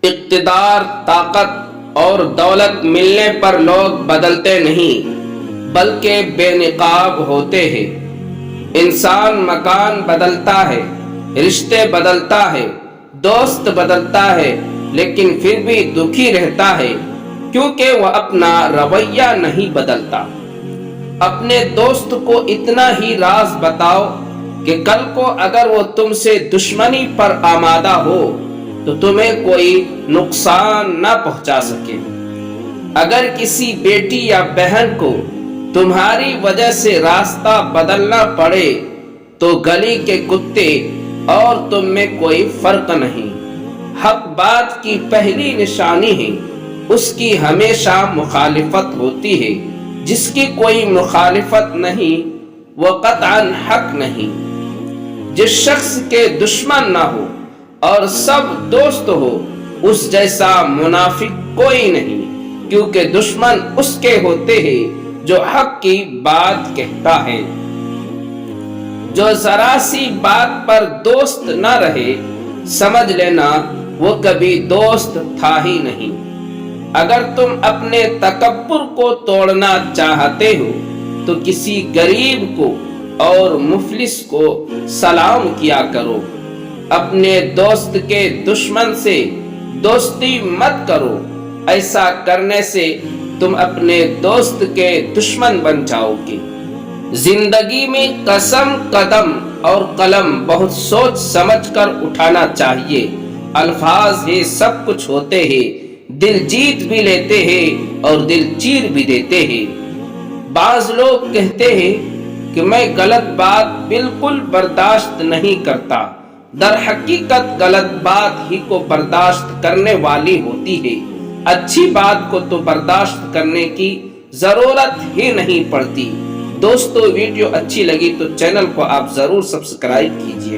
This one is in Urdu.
اقتدار، طاقت اور دولت ملنے پر لوگ بدلتے نہیں بلکہ بے نقاب ہوتے ہیں۔ انسان مکان بدلتا ہے، رشتے بدلتا ہے، دوست بدلتا ہے، لیکن پھر بھی دکھی رہتا ہے کیونکہ وہ اپنا رویہ نہیں بدلتا۔ اپنے دوست کو اتنا ہی راز بتاؤ کہ کل کو اگر وہ تم سے دشمنی پر آمادہ ہو تو تمہیں کوئی نقصان نہ پہنچا سکے۔ اگر کسی بیٹی یا بہن کو تمہاری وجہ سے راستہ بدلنا پڑے تو گلی کے کتے اور تم میں کوئی فرق نہیں۔ حق بات کی پہلی نشانی ہے، اس کی ہمیشہ مخالفت ہوتی ہے۔ جس کی کوئی مخالفت نہیں وہ قطعاً حق نہیں۔ جس شخص کے دشمن نہ ہو اور سب دوست ہو، اس جیسا منافق کوئی نہیں، کیونکہ دشمن اس کے ہوتے ہیں جو حق کی بات کہتا ہے۔ جو ذرا سی بات پر دوست نہ رہے، سمجھ لینا وہ کبھی دوست تھا ہی نہیں۔ اگر تم اپنے تکبر کو توڑنا چاہتے ہو تو کسی غریب کو اور مفلس کو سلام کیا کرو۔ اپنے دوست کے دشمن سے دوستی مت کرو، ایسا کرنے سے تم اپنے دوست کے دشمن بن جاؤ گے۔ زندگی میں قدم اور قلم بہت سوچ سمجھ کر اٹھانا چاہیے۔ الفاظ ہی سب کچھ ہوتے ہیں، دل جیت بھی لیتے ہیں اور دل چیر بھی دیتے ہیں۔ بعض لوگ کہتے ہیں کہ میں غلط بات بالکل برداشت نہیں کرتا، در حقیقت غلط بات ہی کو برداشت کرنے والی ہوتی ہے، اچھی بات کو تو برداشت کرنے کی ضرورت ہی نہیں پڑتی۔ دوستو، ویڈیو اچھی لگی تو چینل کو آپ ضرور سبسکرائب کیجیے۔